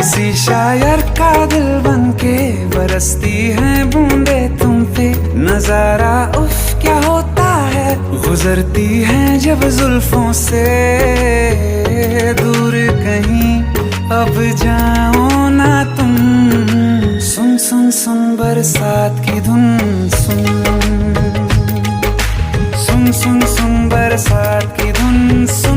किसी शायर का दिल बनके बरसती हैं बूंदे तुम पे। नजारा उफ क्या होता है, गुजरती हैं जब जुल्फों से। दूर कहीं अब जाओ ना तुम, सुन सुन सुन बरसात की धुन। सुन सुन सुन सुन बरसात की धुन सुन।